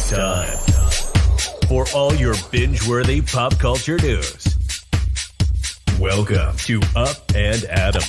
Time for all your binge-worthy pop culture news. Welcome to Up and Adam.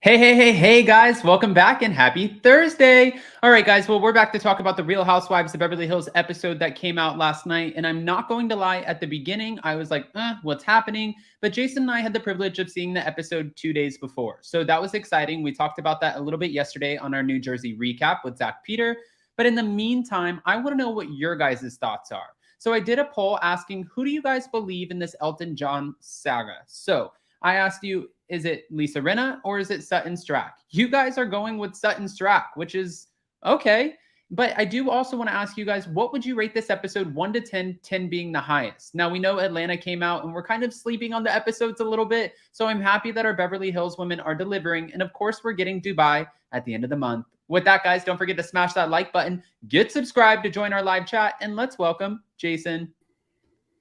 Hey, guys. Welcome back and happy Thursday. All right, guys. Well, we're back to talk about the Real Housewives of Beverly Hills episode that came out last night. And I'm not going to lie, at the beginning, I was like, what's happening? But Jason and I had the privilege of seeing the episode 2 days before. So that was exciting. We talked about that a little bit yesterday on our New Jersey recap with Zach Peter. But in the meantime, I want to know what your guys' thoughts are. So I did a poll asking, who do you guys believe in this Elton John saga? So I asked you, is it Lisa Rinna or is it Sutton Stracke? You guys are going with Sutton Stracke, which is okay. But I do also want to ask you guys, what would you rate this episode 1 to 10, 10 being the highest? Now, we know Atlanta came out and we're kind of sleeping on the episodes a little bit. So I'm happy that our Beverly Hills women are delivering. And of course, we're getting Dubai at the end of the month. With that, guys, don't forget to smash that like button, get subscribed to join our live chat, and let's welcome Jason.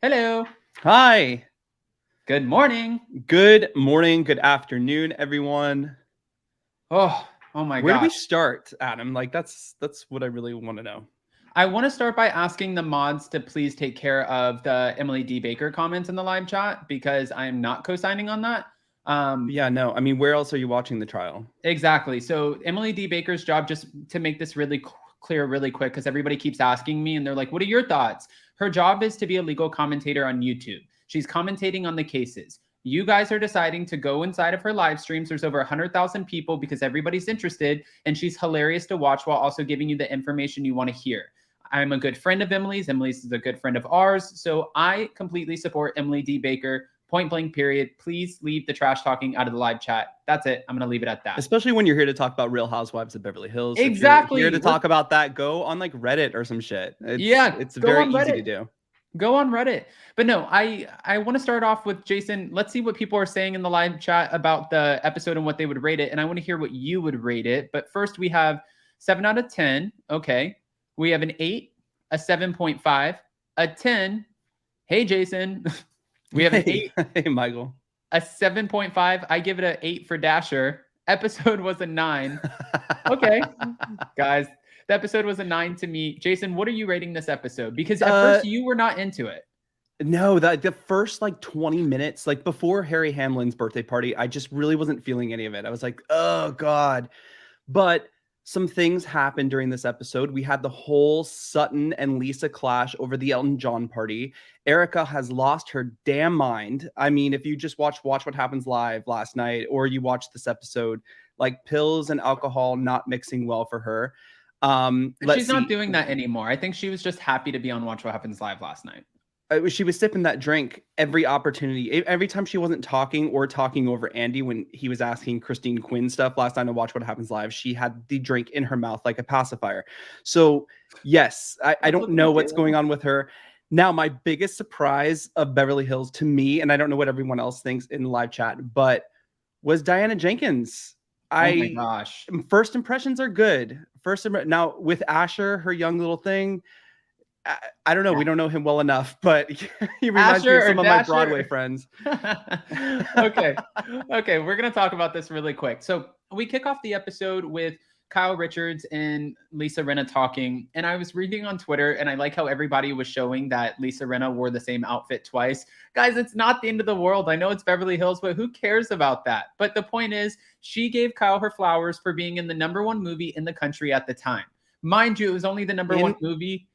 Hello. Hi. Good morning. Good morning. Good afternoon, everyone. Oh my God. Where do we start, Adam? Like that's what I really want to know. I want to start by asking the mods to please take care of the Emily D. Baker comments in the live chat because I am not co-signing on that. Yeah, no. I mean, where else are you watching the trial? Exactly. So Emily D. Baker's job, just to make this really clear really quick, because everybody keeps asking me and they're like, what are your thoughts? Her job is to be a legal commentator on YouTube. She's commentating on the cases. You guys are deciding to go inside of her live streams. There's over 100,000 people because everybody's interested, and she's hilarious to watch while also giving you the information you want to hear. I'm a good friend of Emily's. Emily's is a good friend of ours. So I completely support Emily D. Baker. Point blank, period. Please leave the trash talking out of the live chat. That's it. I'm going to leave it at that. Especially when you're here to talk about Real Housewives of Beverly Hills. Exactly. If you're here to talk about that, go on like Reddit or some shit. It's go very on easy Reddit. to do. Go on Reddit. But no, I want to start off with Jason. Let's see what people are saying in the live chat about the episode and what they would rate it. And I want to hear what you would rate it. But first we have 7 out of 10. Okay. We have an 8, a 7.5, a 10. Hey, Jason. We have an 8. Hey, Michael. A 7.5. I give it an 8 for Dasher. Episode was a 9. Okay. Guys. The episode was a 9 to me. Jason, what are you rating this episode? Because at first you were not into it. No, the first like 20 minutes, like before Harry Hamlin's birthday party, I just really wasn't feeling any of it. I was like, oh God. But some things happened during this episode. We had the whole Sutton and Lisa clash over the Elton John party. Erika has lost her damn mind. I mean, if you just watch What Happens Live last night, or you watch this episode, like pills and alcohol not mixing well for her. She's not doing that anymore. I think she was just happy to be on Watch What Happens Live last night. She was sipping that drink every opportunity. Every time she wasn't talking or talking over Andy when he was asking Christine Quinn stuff last time to Watch What Happens Live, she had the drink in her mouth like a pacifier. So yes, I don't know what's going on with her. Now, my biggest surprise of Beverly Hills to me, and I don't know what everyone else thinks in the live chat, but was Diana Jenkins. Oh my gosh. First impressions are good. Now with Asher, her young little thing, I don't know. We don't know him well enough, but he reminds me of some of my Broadway friends. Okay. We're going to talk about this really quick. So we kick off the episode with Kyle Richards and Lisa Rinna talking. And I was reading on Twitter, and I like how everybody was showing that Lisa Rinna wore the same outfit twice. Guys, it's not the end of the world. I know it's Beverly Hills, but who cares about that? But the point is, she gave Kyle her flowers for being in the #1 movie in the country at the time. Mind you, it was only the #1 movie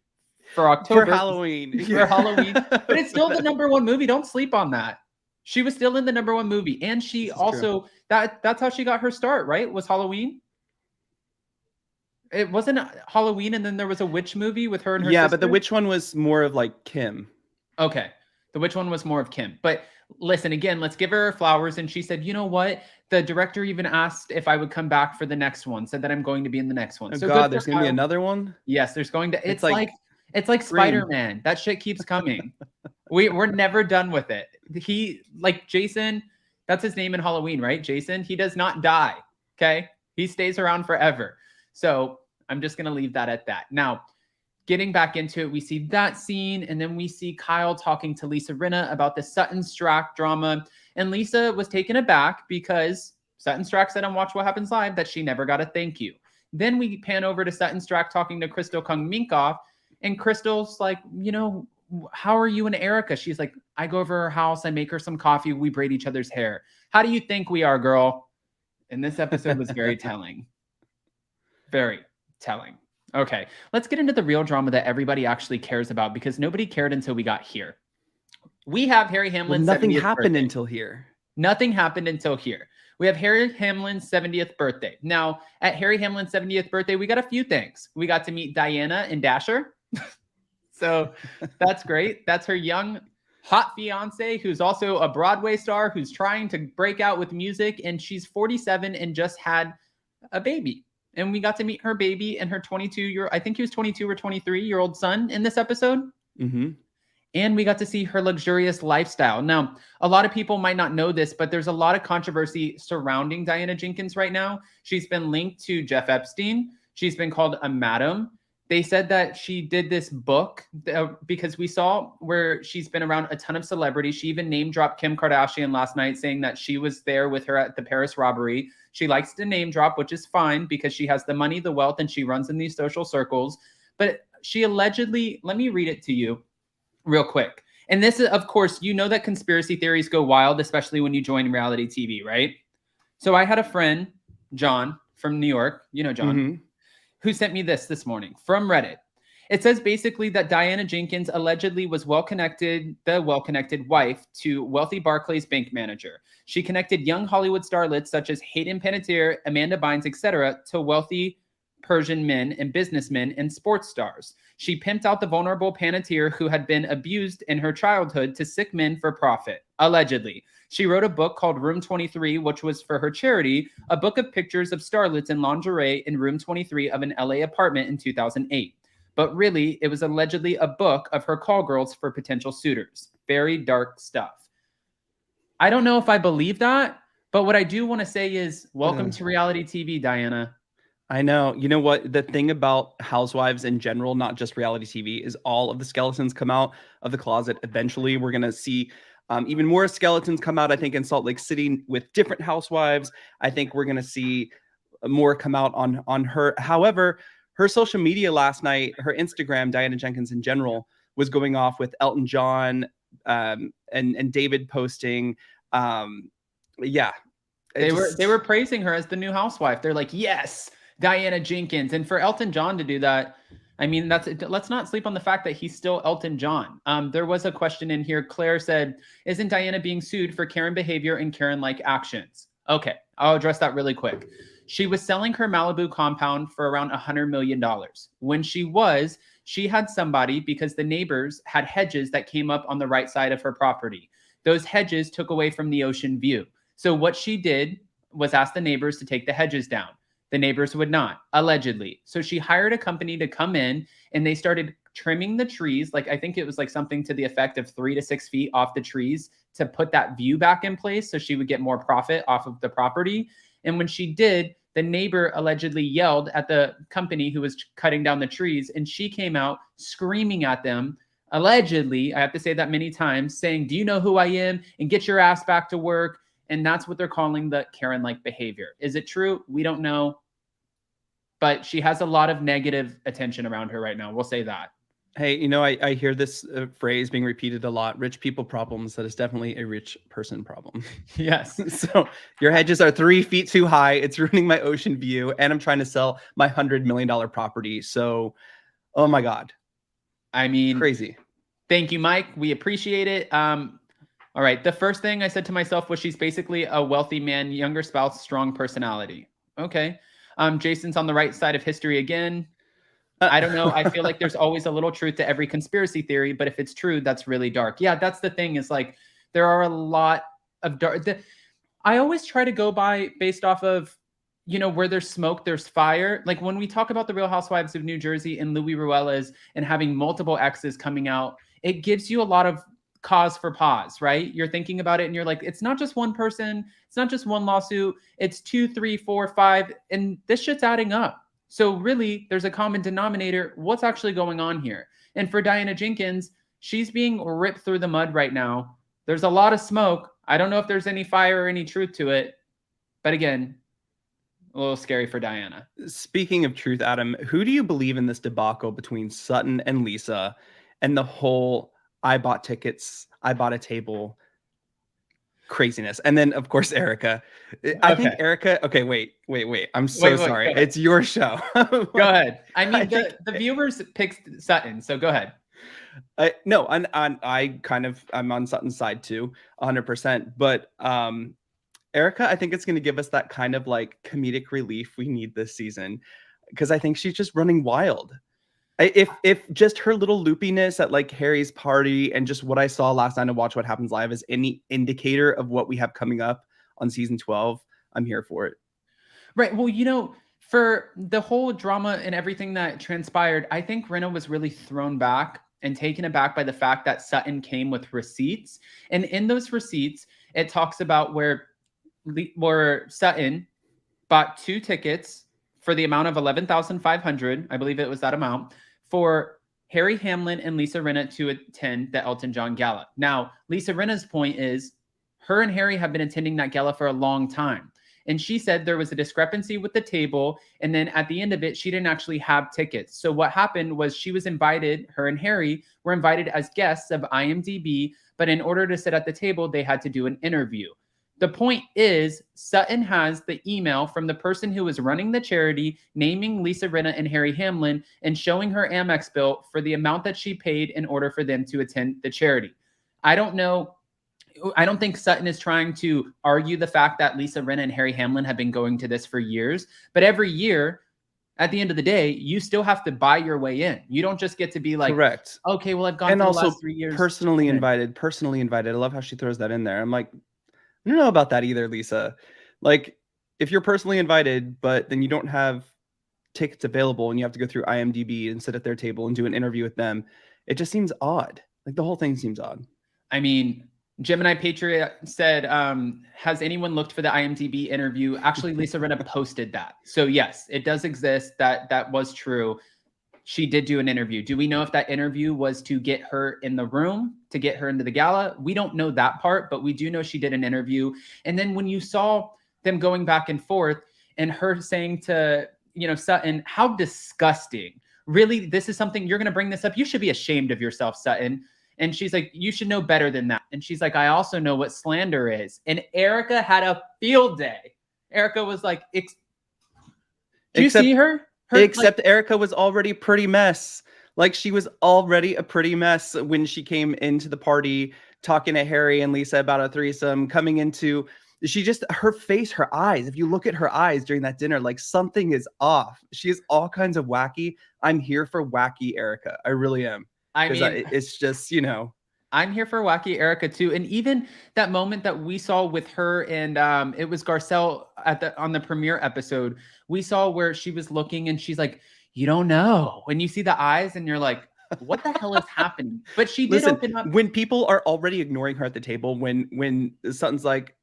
for October. For Halloween. For Halloween. But it's still the #1 movie. Don't sleep on that. She was still in the #1 movie. And she also, that's how she got her start, right? Was Halloween? It wasn't Halloween, and then there was a witch movie with her and her sister? But the witch one was more of like Kim. Okay. The witch one was more of Kim. But listen, again, let's give her flowers. And she said, you know what? The director even asked if I would come back for the next one, said that I'm going to be in the next one. Oh So God, there's going to be another one? Yes, there's going to, It's it's like Spider-Man. That shit keeps coming. We're never done with it. He, like Jason, that's his name in Halloween, right? Jason, he does not die. Okay. He stays around forever. So I'm just going to leave that at that. Now, getting back into it, we see that scene, and then we see Kyle talking to Lisa Rinna about the Sutton Stracke drama. And Lisa was taken aback because Sutton Stracke said on Watch What Happens Live that she never got a thank you. Then we pan over to Sutton Stracke talking to Crystal Kung Minkoff, and Crystal's like, you know, how are you and Erika? She's like, I go over her house, I make her some coffee, we braid each other's hair. How do you think we are, girl? And this episode was very telling. Very telling. Okay, let's get into the real drama that everybody actually cares about, because nobody cared until we got here. We have Harry Hamlin's 70th nothing happened birthday. until here. Nothing happened until here. We have Harry Hamlin's 70th birthday. Now, at Harry Hamlin's 70th birthday, we got a few things. We got to meet Diana and Dasher. So that's great. That's her young, hot fiance, who's also a Broadway star, who's trying to break out with music. And she's 47 and just had a baby. And we got to meet her baby and her 22-year-old, I think he was 22 or 23-year-old son in this episode. Mm-hmm. And we got to see her luxurious lifestyle. Now, a lot of people might not know this, but there's a lot of controversy surrounding Diana Jenkins right now. She's been linked to Jeff Epstein. She's been called a madam. They said that she did this book because we saw where she's been around a ton of celebrities. She even name dropped Kim Kardashian last night, saying that she was there with her at the Paris robbery. She likes to name drop, which is fine because she has the money, the wealth, and she runs in these social circles. But she allegedly, let me read it to you real quick. And this is, of course, you know that conspiracy theories go wild, especially when you join reality TV, right? So I had a friend, John, from New York, you know John, Mm-hmm. who sent me this morning from Reddit. It says basically that Diana Jenkins allegedly was the well-connected wife to wealthy Barclays bank manager. She connected young Hollywood starlets such as Hayden Panettiere, Amanda Bynes, etc., to wealthy Persian men and businessmen and sports stars. She pimped out the vulnerable Panettiere who had been abused in her childhood to sick men for profit, allegedly. She wrote a book called Room 23, which was for her charity, a book of pictures of starlets in lingerie in Room 23 of an LA apartment in 2008. But really, it was allegedly a book of her call girls for potential suitors. Very dark stuff. I don't know if I believe that, but what I do want to say is welcome to reality TV, Diana. I know. You know what? The thing about housewives in general, not just reality TV, is all of the skeletons come out of the closet. Eventually, we're going to see even more skeletons come out, I think, in Salt Lake City with different housewives. I think we're going to see more come out on her. However, her social media last night, her Instagram, Diana Jenkins in general, was going off with Elton John and David posting. Yeah. They were praising her as the new housewife. They're like, yes, Diana Jenkins. And for Elton John to do that, I mean, let's not sleep on the fact that he's still Elton John. There was a question in here. Claire said, isn't Diana being sued for Karen behavior and Karen-like actions? Okay, I'll address that really quick. She was selling her Malibu compound for around $100 million. When she had somebody, because the neighbors had hedges that came up on the right side of her property. Those hedges took away from the ocean view. So what she did was ask the neighbors to take the hedges down. The neighbors would not, allegedly. So she hired a company to come in and they started trimming the trees. Like, I think it was like something to the effect of 3 to 6 feet off the trees to put that view back in place so she would get more profit off of the property. And when she did, the neighbor allegedly yelled at the company who was cutting down the trees, and she came out screaming at them, allegedly, I have to say that many times, saying, do you know who I am? And get your ass back to work. And that's what they're calling the Karen-like behavior. Is it true? We don't know. But she has a lot of negative attention around her right now. We'll say that. Hey, you know, I hear this phrase being repeated a lot. Rich people problems. That is definitely a rich person problem. Yes. So your hedges are 3 feet too high. It's ruining my ocean view. And I'm trying to sell my $100 million property. So, oh my God. I mean, crazy. Thank you, Mike. We appreciate it. All right. The first thing I said to myself was she's basically a wealthy man, younger spouse, strong personality. Okay. Jason's on the right side of history again. I don't know. I feel like there's always a little truth to every conspiracy theory, but if it's true, that's really dark. Yeah, that's the thing is like There are a lot of I always try to go based off of, where there's smoke, there's fire. Like when we talk about the Real Housewives of New Jersey and Louis Ruelas and having multiple exes coming out, it gives you a lot of cause for pause, right? You're thinking about it and you're like, it's not just one person. It's not just one lawsuit. It's 2, 3, 4, 5. And this shit's adding up. So really there's a common denominator. What's actually going on here? And for Diana Jenkins, she's being ripped through the mud right now. There's a lot of smoke. I don't know if there's any fire or any truth to it. But again, a little scary for Diana. Speaking of truth, Adam, who do you believe in this debacle between Sutton and Lisa and the whole I bought tickets, I bought a table craziness? And then, of course, Erika. I think Erika... Okay, wait. I'm so sorry. It's your show. Go ahead. I mean, the viewers picked Sutton, so go ahead. No, I'm on Sutton's side too, 100%. But Erika, I think it's going to give us that kind of like comedic relief we need this season, because I think she's just running wild. If just her little loopiness at like Harry's party and just what I saw last night to Watch What Happens Live is any indicator of what we have coming up on season 12, I'm here for it. Right. Well, for the whole drama and everything that transpired, I think Rinna was really thrown back and taken aback by the fact that Sutton came with receipts. And in those receipts, it talks about where Sutton bought 2 tickets for the amount of $11,500, I believe it was that amount, for Harry Hamlin and Lisa Rinna to attend the Elton John gala. Now, Lisa Rinna's point is her and Harry have been attending that gala for a long time. And she said there was a discrepancy with the table. And then at the end of it, she didn't actually have tickets. So what happened was she was invited, her and Harry were invited as guests of IMDb. But in order to sit at the table, they had to do an interview. The point is, Sutton has the email from the person who was running the charity, naming Lisa Rinna and Harry Hamlin and showing her Amex bill for the amount that she paid in order for them to attend the charity. I don't know. I don't think Sutton is trying to argue the fact that Lisa Rinna and Harry Hamlin have been going to this for years. But every year, at the end of the day, you still have to buy your way in. You don't just get to be like, correct. Okay, well, I've gone and for also the last 3 years. Personally invited. I love how she throws that in there. I'm like, I don't know about that either, Lisa. Like, if you're personally invited, but then you don't have tickets available and you have to go through IMDb and sit at their table and do an interview with them, it just seems odd. Like, the whole thing seems odd. I mean, Gemini Patriot said, has anyone looked for the IMDb interview? Actually, Lisa Rinna posted that. So yes, it does exist. That was true. She did do an interview. Do we know if that interview was to get her in the room, to get her into the gala? We don't know that part, but we do know she did an interview. And then when you saw them going back and forth and her saying to, Sutton, how disgusting. Really, this is something you're going to bring this up? You should be ashamed of yourself, Sutton. And she's like, you should know better than that. And she's like, I also know what slander is. And Erika had a field day. Erika was like, do you see her? Except Erika was already a pretty mess. Like, she was already a pretty mess when she came into the party, talking to Harry and Lisa about a threesome, coming into, her face, her eyes. If you look at her eyes during that dinner, like, something is off. She is all kinds of wacky. I'm here for wacky Erika. I really am. I mean, it's just, I'm here for wacky Erika too. And even that moment that we saw with her and it was Garcelle on the premiere episode, we saw where she was looking and she's like, you don't know. When you see the eyes and you're like, what the hell is happening? But she did open up. When people are already ignoring her at the table, when Sutton's like,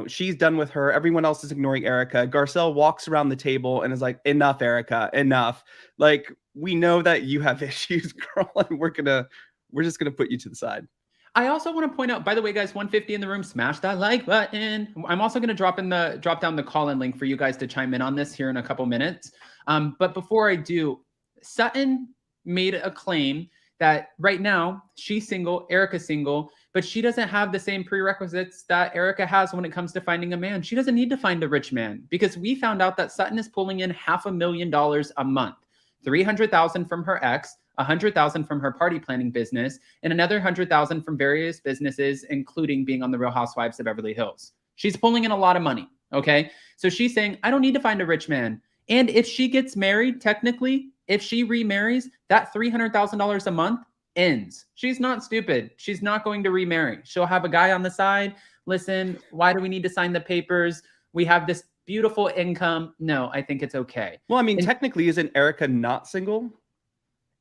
she's done with her, everyone else is ignoring Erika. Garcelle walks around the table and is like, enough, Erika, enough. Like, we know that you have issues, girl, and we're just gonna put you to the side. I also want to point out, by the way, guys, 150 in the room, smash that like button. I'm also going to drop down the call-in link for you guys to chime in on this here in a couple minutes. But before I do, Sutton made a claim that right now she's single, Erika's single, but she doesn't have the same prerequisites that Erika has when it comes to finding a man. She doesn't need to find a rich man, because we found out that Sutton is pulling in $500,000 a month, $300,000 from her ex, $100,000 from her party planning business, and another $100,000 from various businesses, including being on the Real Housewives of Beverly Hills. She's pulling in a lot of money. Okay. So she's saying, I don't need to find a rich man. And if she gets married, technically, if she remarries, that $300,000 a month ends. She's not stupid. She's not going to remarry. She'll have a guy on the side. Listen, why do we need to sign the papers? We have this beautiful income. No, I think it's okay. Well, I mean, technically, isn't Erika not single?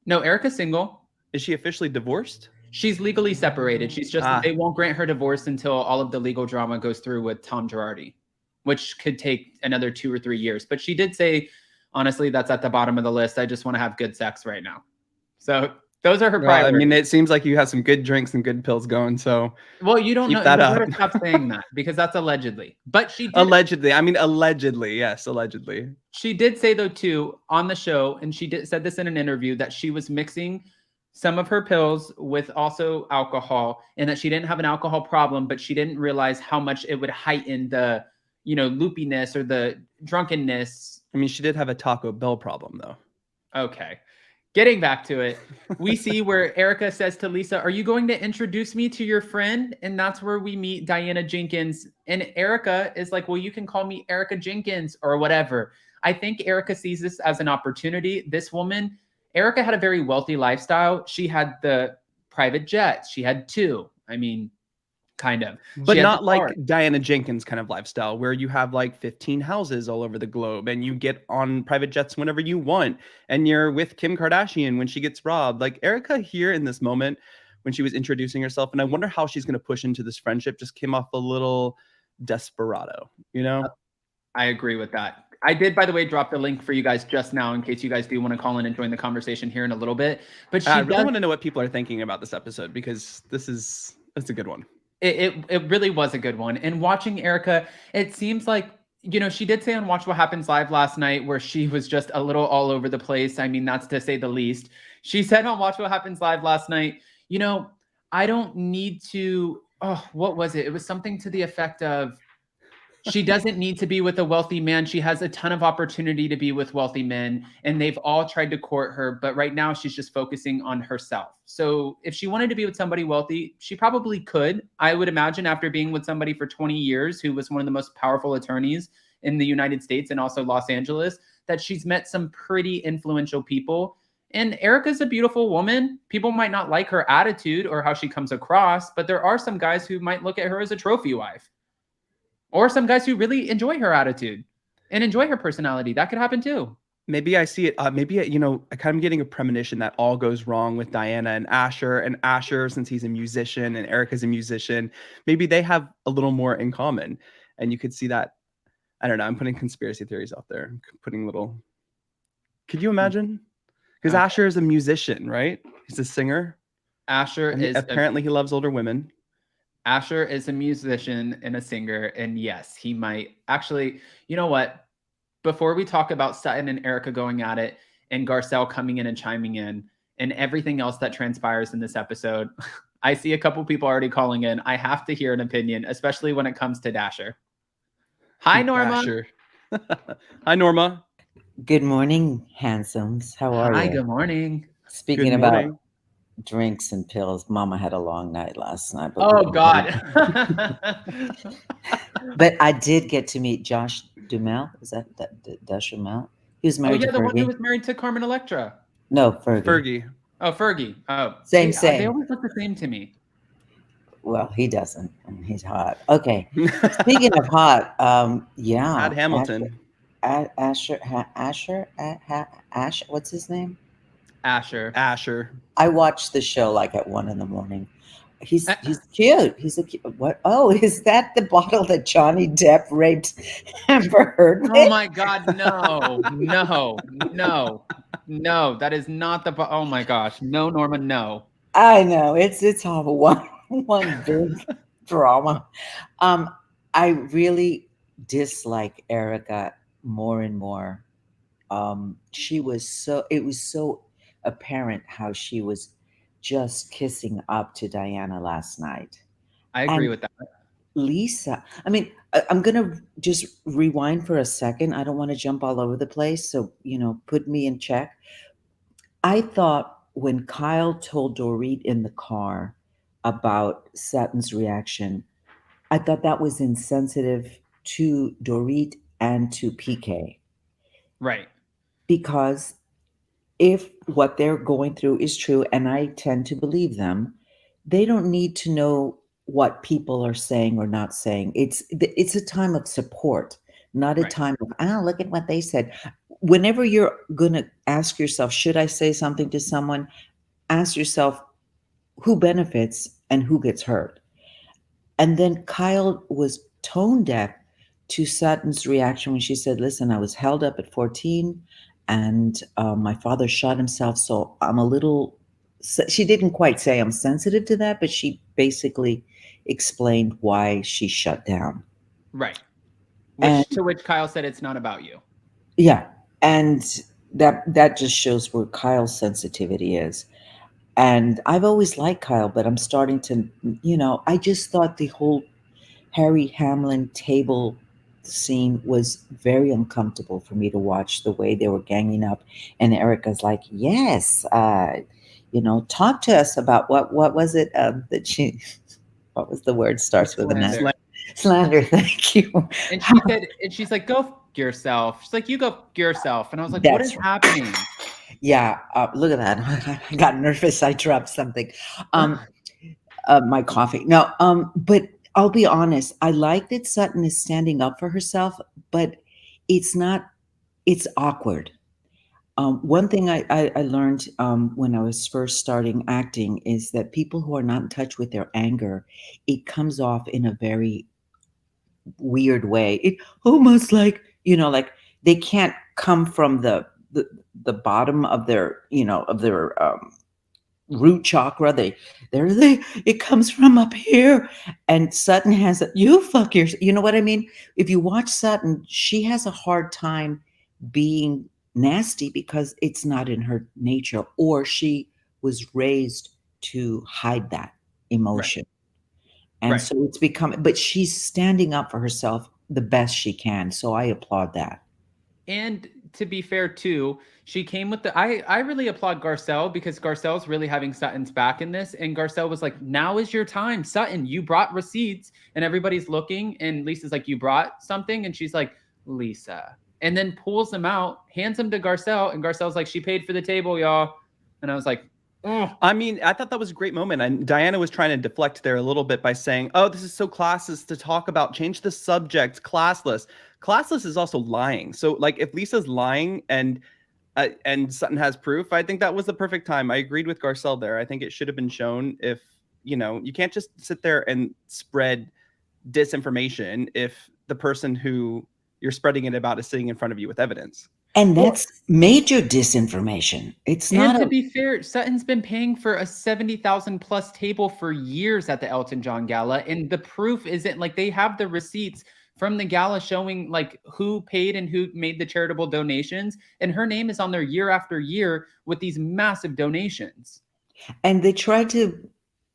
No, Erika's single. Is she officially divorced? She's legally separated. She's just, they won't grant her divorce until all of the legal drama goes through with Tom Girardi, which could take another 2 or 3 years. But she did say, honestly, that's at the bottom of the list. I just want to have good sex right now. So those are her priorities. I mean, it seems like you have some good drinks and good pills going. So, well, you don't keep know. That you up. better stop saying that because that's allegedly. But she did, allegedly. I mean, allegedly. Yes, allegedly. She did say though too on the show, and she said this in an interview that she was mixing some of her pills with also alcohol, and that she didn't have an alcohol problem, but she didn't realize how much it would heighten the, loopiness or the drunkenness. I mean, she did have a Taco Bell problem though. Okay. Getting back to it, we see where Erika says to Lisa, are you going to introduce me to your friend? And that's where we meet Diana Jenkins. And Erika is like, well, you can call me Erika Jenkins or whatever. I think Erika sees this as an opportunity. This woman, Erika had a very wealthy lifestyle. She had the private jets. She had 2. I mean, kind of. But not like Diana Jenkins kind of lifestyle where you have like 15 houses all over the globe and you get on private jets whenever you want and you're with Kim Kardashian when she gets robbed. Like Erika here in this moment when she was introducing herself, and I wonder how she's going to push into this friendship, just came off a little desperado, I agree with that. I did, by the way, drop the link for you guys just now in case you guys do want to call in and join the conversation here in a little bit. But I really want to know what people are thinking about this episode because it's a good one. It really was a good one. And watching Erika, it seems like, she did say on Watch What Happens Live last night where she was just a little all over the place. I mean, that's to say the least. She said on Watch What Happens Live last night, I don't need to, what was it? It was something to the effect of, she doesn't need to be with a wealthy man. She has a ton of opportunity to be with wealthy men, and they've all tried to court her. But right now she's just focusing on herself. So if she wanted to be with somebody wealthy, she probably could. I would imagine after being with somebody for 20 years, who was one of the most powerful attorneys in the United States and also Los Angeles, that she's met some pretty influential people. And Erika's a beautiful woman. People might not like her attitude or how she comes across, but there are some guys who might look at her as a trophy wife. Or some guys who really enjoy her attitude and enjoy her personality. That could happen too. Maybe I see it. I kind of getting a premonition that all goes wrong with Diana and Asher, since he's a musician and Erika's a musician, maybe they have a little more in common. And you could see that. I don't know. I'm putting conspiracy theories out there. Could you imagine? Because Asher is a musician, right? He's a singer. Apparently he loves older women. Asher is a musician and a singer, and yes, he might. Actually, you know what? Before we talk about Sutton and Erika going at it, and Garcelle coming in and chiming in, and everything else that transpires in this episode, I see a couple people already calling in. I have to hear an opinion, especially when it comes to Dasher. Hi, Norma. Dasher. Hi, Norma. Good morning, handsomes. How are you? Hi, good morning. Speaking about drinks and pills, Mama had a long night last night. Oh, God. But I did get to meet Josh Duhamel. Is that Duhamel? He was married to Fergie. The one who was married to Carmen Electra. No, Fergie. Oh, Fergie. Oh. Same. They always look the same to me. Well, he doesn't. And he's hot. Okay. Speaking of hot, yeah. Todd Hamilton. Asher, what's his name? Asher. I watched the show like at 1 a.m. He's cute. He's a cute. What? Oh, is that the bottle that Johnny Depp raped Amber Heard with? Oh my God! No! That is not the. Oh my gosh! No, Norma, no. I know it's all one big drama. I really dislike Erika more and more. It was so apparent how she was just kissing up to Diana last night. I agree with that. Lisa, I mean, I'm going to just rewind for a second. I don't want to jump all over the place. So, put me in check. I thought when Kyle told Dorit in the car about Sutton's reaction, I thought that was insensitive to Dorit and to PK. Right. Because if what they're going through is true, and I tend to believe them, they don't need to know what people are saying or not saying. It's a time of support, not a Right. time of, look at what they said. Whenever you're going to ask yourself, should I say something to someone? Ask yourself who benefits and who gets hurt. And then Kyle was tone deaf to Sutton's reaction when she said, listen, I was held up at 14 and my father shot himself. So I'm a little, she didn't quite say I'm sensitive to that, but she basically explained why she shut down. Right. And To which Kyle said, it's not about you. yeah. And that just shows where Kyle's sensitivity is. And I've always liked Kyle, but I'm starting to, I just thought the whole Harry Hamlin table scene was very uncomfortable for me to watch, the way they were ganging up. And Erika's like, yes, talk to us about what was it that she, what was the word starts with an S? Slander. Slander, thank you. And she said, and she's like, go f yourself. She's like, you go f yourself. And I was like, what That's is right. happening? Yeah, look at that. I got nervous. I dropped something. My coffee. No, but I'll be honest. I like that Sutton is standing up for herself, but it's not. It's awkward. One thing I learned when I was first starting acting is that people who are not in touch with their anger, it comes off in a very weird way. It almost like they can't come from the bottom of their root chakra. It comes from up here. And Sutton has you fuck your, you know what I mean? If you watch Sutton, she has a hard time being nasty because it's not in her nature, or she was raised to hide that emotion. And Right. so it's become, but she's standing up for herself the best she can. So I applaud that. And to be fair too, she came with I really applaud Garcelle, because Garcelle's really having Sutton's back in this. And Garcelle was like, now is your time, Sutton. You brought receipts, and everybody's looking. And Lisa's like, you brought something? And she's like, Lisa. And then pulls them out, hands them to Garcelle. And Garcelle's like, she paid for the table, y'all. And I was like, oh. I mean, I thought that was a great moment. And Diana was trying to deflect there a little bit by saying, oh, this is so classless to talk about. Change the subject. Classless. Classless is also lying. So like if Lisa's lying and Sutton has proof, I think that was the perfect time. I agreed with Garcelle there. I think it should have been shown. If, you can't just sit there and spread disinformation if the person who you're spreading it about is sitting in front of you with evidence. And that's major disinformation. It's not. And to be fair, Sutton's been paying for a 70,000 plus table for years at the Elton John Gala. And the proof isn't like, they have the receipts from the gala showing like who paid and who made the charitable donations. And her name is on there year after year with these massive donations. And they tried to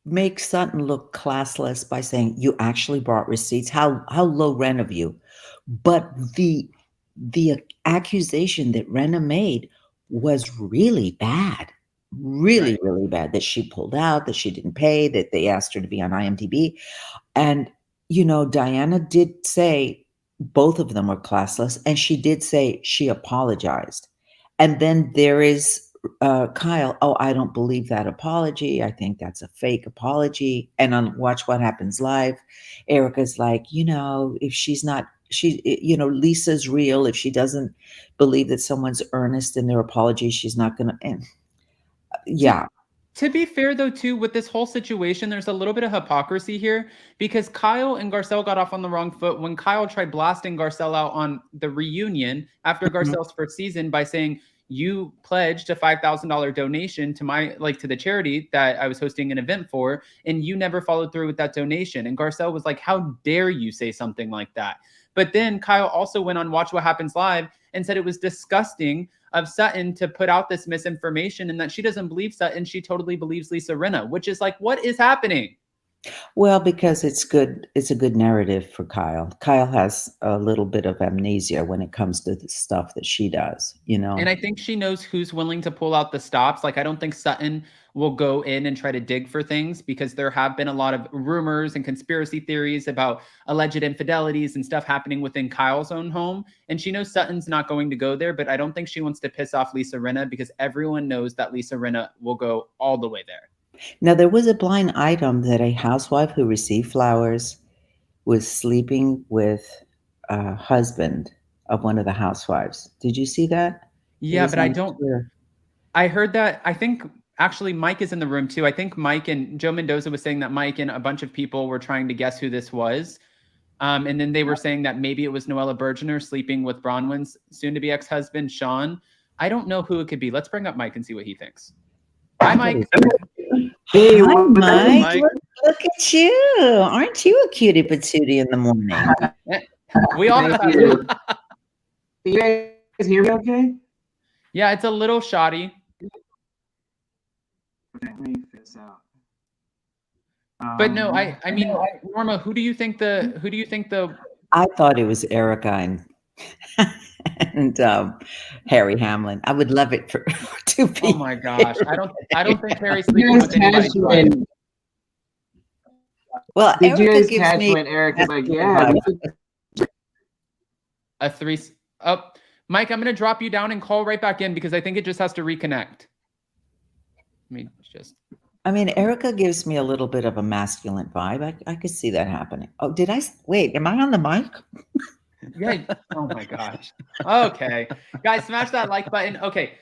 make Sutton look classless by saying, you actually brought receipts. How low rent of you. But the accusation that Rinna made was really bad, really bad, that she pulled out, that she didn't pay, that they asked her to be on IMDb. And, Diana did say both of them were classless, and she did say she apologized. And then there is Kyle, oh, I don't believe that apology. I think that's a fake apology. And on Watch What Happens Live, Erika's like, if she's not, Lisa's real. If she doesn't believe that someone's earnest in their apology, she's not going to. Yeah. To be fair, though, too, with this whole situation, there's a little bit of hypocrisy here, because Kyle and Garcelle got off on the wrong foot when Kyle tried blasting Garcelle out on the reunion after Garcelle's first season by saying, you pledged a $5,000 donation to the charity that I was hosting an event for, and you never followed through with that donation. And Garcelle was like, how dare you say something like that? But then Kyle also went on Watch What Happens Live and said it was disgusting of Sutton to put out this misinformation and that she doesn't believe Sutton. She totally believes Lisa Rinna, which is like, what is happening? Well, because it's good. It's a good narrative for Kyle. Kyle has a little bit of amnesia when it comes to the stuff that she does, you And know. I think she knows who's willing to pull out the stops. Like, I don't think Sutton will go in and try to dig for things because there have been a lot of rumors and conspiracy theories about alleged infidelities and stuff happening within Kyle's own home. And she knows Sutton's not going to go there, but I don't think she wants to piss off Lisa Rinna because everyone knows that Lisa Rinna will go all the way there. Now, there was a blind item that a housewife who received flowers was sleeping with a husband of one of the housewives. Did you see that? It Yeah, was but I on don't. Twitter. I heard that. I think actually Mike is in the room too. I think Mike and Joe Mendoza was saying that Mike and a bunch of people were trying to guess who this was. And then they were saying that maybe it was Noella Bergener sleeping with Bronwyn's soon-to-be ex-husband, Sean. I don't know who it could be. Let's bring up Mike and see what he thinks. Hi, Mike. Hey, Hi, what's Mike. Mike? Look at you. Aren't you a cutie patootie in the morning? We all have Thank that. you. Can you guys hear me okay? Yeah, it's a little shoddy. Okay, let me figure this out. But no, I mean, Norma, who do you think the I thought it was Erika and Harry Hamlin. I would love it for to be. Oh my gosh. I don't think Harry's Did sleeping you guys with anybody's catch wife. when? Well, Did you Erika guys gives catch me when Erika's like, yeah, A three. Oh, Mike, I'm going to drop you down and call right back in because I think it just has to reconnect. I mean, Erika gives me a little bit of a masculine vibe. I could see that happening. Oh, wait, am I on the mic? Yeah. Oh my gosh. Okay. Guys, smash that like button. Okay.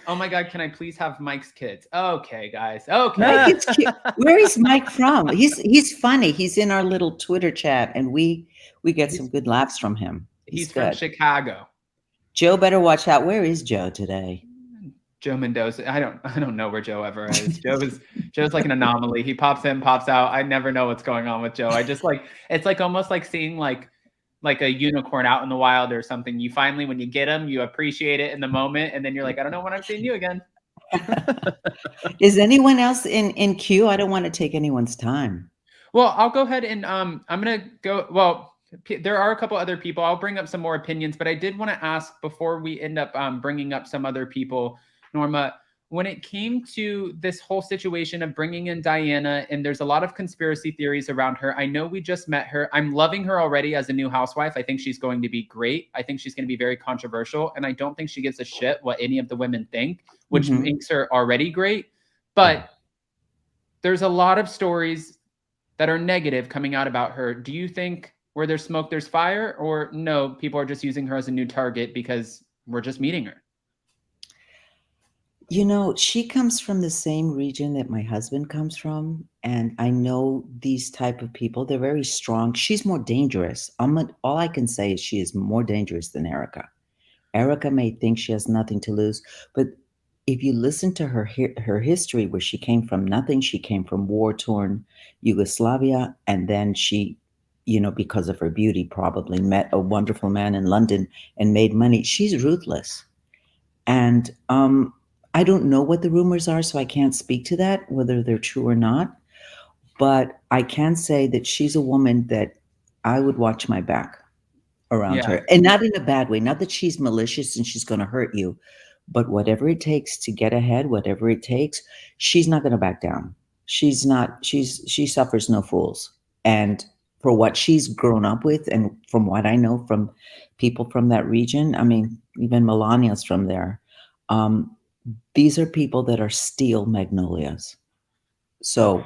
Oh my God. Can I please have Mike's kids? Okay, guys. Okay. Mike is cute. Where is Mike from? He's funny. He's in our little Twitter chat, and we get some good laughs from him. He's from good. Chicago. Joe better watch out. Where is Joe today? Joe Mendoza. I don't know where Joe ever is. Joe's like an anomaly. He pops in, pops out. I never know what's going on with Joe. I just it's like almost like seeing like a unicorn out in the wild or something. You finally, when you get him, you appreciate it in the moment, and then you're like, I don't know when I'm seeing you again. Is anyone else in queue? I don't want to take anyone's time. Well, I'll go ahead and I'm gonna go. Well, there are a couple other people. I'll bring up some more opinions, but I did want to ask before we end up bringing up some other people, Norma, when it came to this whole situation of bringing in Diana, and there's a lot of conspiracy theories around her. I know we just met her. I'm loving her already as a new housewife. I think she's going to be great. I think she's going to be very controversial, and I don't think she gives a shit what any of the women think, which makes her already great. But there's a lot of stories that are negative coming out about her. Do you think where there's smoke, there's fire, or no, people are just using her as a new target because we're just meeting her? You know, she comes from the same region that my husband comes from, and I know these type of people. They're very strong. She's more dangerous. All I can say is she is more dangerous than Erika. Erika may think she has nothing to lose, but if you listen to her history, where she came from nothing, she came from war-torn Yugoslavia, and then she, because of her beauty, probably met a wonderful man in London and made money. She's ruthless, and I don't know what the rumors are, so I can't speak to that, whether they're true or not. But I can say that she's a woman that I would watch my back around her. And not in a bad way. Not that she's malicious and she's going to hurt you. But whatever it takes to get ahead, whatever it takes, she's not going to back down. She suffers no fools. And for what she's grown up with, and from what I know from people from that region, I mean, even Melania's from there. These are people that are steel magnolias. So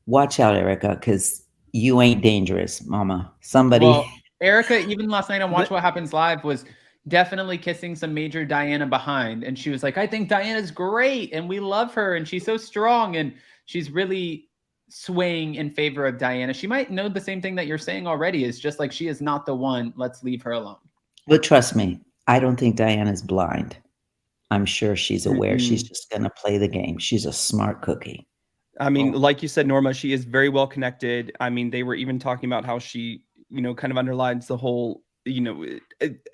watch out, Erika, because you ain't dangerous, mama. Well, Erika, even last night on Watch What Happens Live, was definitely kissing some major Diana behind. And she was like, I think Diana's great and we love her and she's so strong. And she's really swaying in favor of Diana. She might know the same thing that you're saying already. Is just like, she is not the one. Let's leave her alone. But trust me, I don't think Diana's blind. I'm sure she's aware. She's just going to play the game. She's a smart cookie. I mean, like you said, Norma, she is very well connected. I mean, they were even talking about how she, kind of underlines the whole,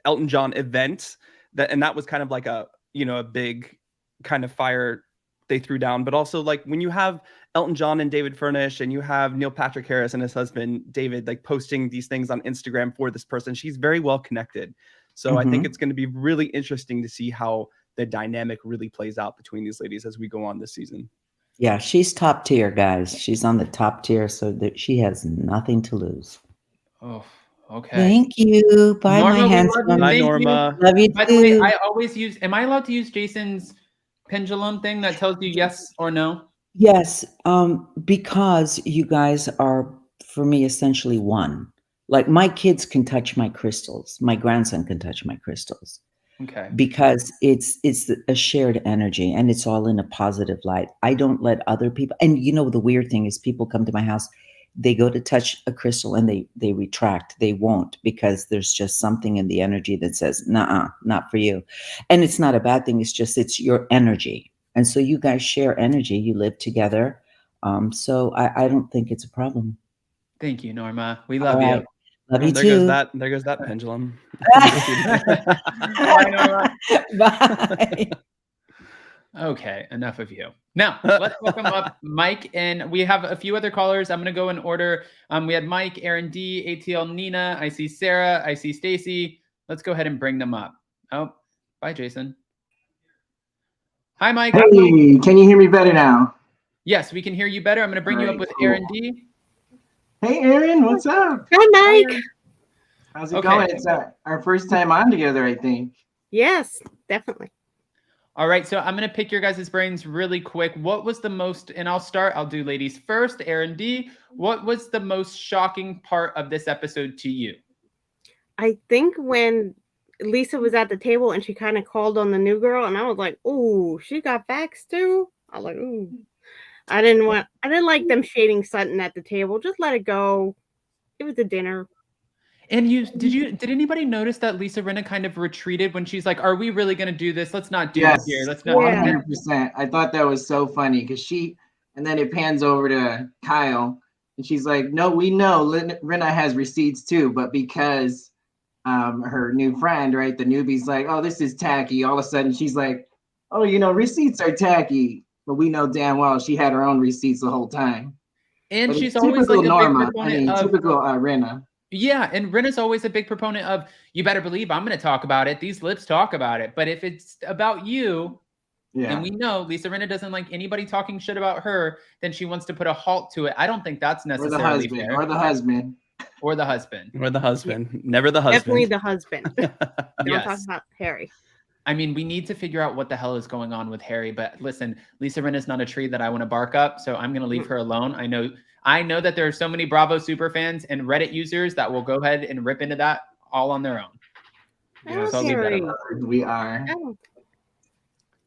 Elton John event, and that was kind of like a, a big kind of fire they threw down. But also, like, when you have Elton John and David Furnish, and you have Neil Patrick Harris and his husband David like posting these things on Instagram for this person. She's very well connected. So I think it's going to be really interesting to see how the dynamic really plays out between these ladies as we go on this season. Yeah, she's top tier, guys. She's on the top tier, so that she has nothing to lose. Oh, okay. Thank you. Bye, Norma, my we handsome. love you. Hi, Thank you. Norma. Love you By the way, too. I always use, am I allowed to use Jason's pendulum thing that tells you yes or no? Yes, because you guys are, for me, essentially one. Like my kids can touch my crystals. My grandson can touch my crystals. Okay. Because it's a shared energy and it's all in a positive light. I don't let other people, and you know, the weird thing is people come to my house, they go to touch a crystal and they retract. They won't, because there's just something in the energy that says, nah, not for you. And it's not a bad thing. It's just, it's your energy. And so you guys share energy, you live together. So I don't think it's a problem. Thank you, Norma. We love All you. right. Love you There too. goes that. There goes that pendulum. Bye, Norma. Bye. Okay, enough of you. Now, let's welcome up Mike, and we have a few other callers. I'm going to go in order. We had Mike, Aaron D, ATL Nina. I see Sarah. I see Stacy. Let's go ahead and bring them up. Oh, bye, Jason. Hi, Mike. Hey, can you hear me better now? Yes, we can hear you better. I'm going to bring you up with Aaron D. Hey, Aaron, what's up? Hi, Mike. How's it Okay. going? It's our first time on together, I think. Yes, definitely. All right, so I'm going to pick your guys' brains really quick. What was the most, and I'll do ladies first. Aaron D, what was the most shocking part of this episode to you? I think when Lisa was at the table and she kind of called on the new girl, and I was like, "Ooh, she got facts too." I was like, "Ooh." I didn't like them shading Sutton at the table. Just let it go. It was a dinner. And did anybody notice that Lisa Rinna kind of retreated when she's like, "Are we really going to do this? Let's not do it here. Let's not." 100%. I thought that was so funny because and then it pans over to Kyle, and she's like, "No, we know Rinna has receipts too, but because her new friend, right, the newbie's like, oh, this is tacky. All of a sudden, she's like, oh, receipts are tacky, but we know damn well she had her own receipts the whole time." And But she's it's always like typical a big Norma. proponent of Typical Rinna. Yeah, and Rinna's always a big proponent of, you better believe I'm going to talk about it. These lips talk about it. But if it's about you, and we know Lisa Rinna doesn't like anybody talking shit about her, then she wants to put a halt to it. I don't think that's necessarily fair. Or the husband. Or the husband. Or the husband. Yeah. Never the husband. Definitely the husband. Don't talk about Harry. I mean, we need to figure out what the hell is going on with Harry. But listen, Lisa Rinna is not a tree that I want to bark up, so I'm going to leave her alone. I know that there are so many Bravo super fans and Reddit users that will go ahead and rip into that all on their own. So we are.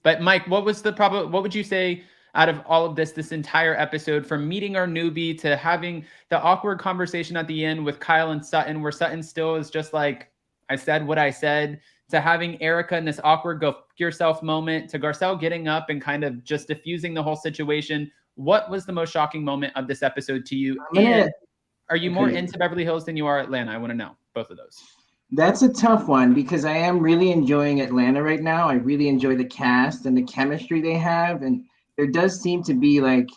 But Mike, what would you say out of all of this entire episode, from meeting our newbie to having the awkward conversation at the end with Kyle and Sutton, where Sutton still is just like, I said what I said, to having Erika in this awkward go yourself moment, to Garcelle getting up and kind of just diffusing the whole situation? What was the most shocking moment of this episode to you? And are you more into Beverly Hills than you are Atlanta? I want to know both of those. That's a tough one because I am really enjoying Atlanta right now. I really enjoy the cast and the chemistry they have. And there does seem to be like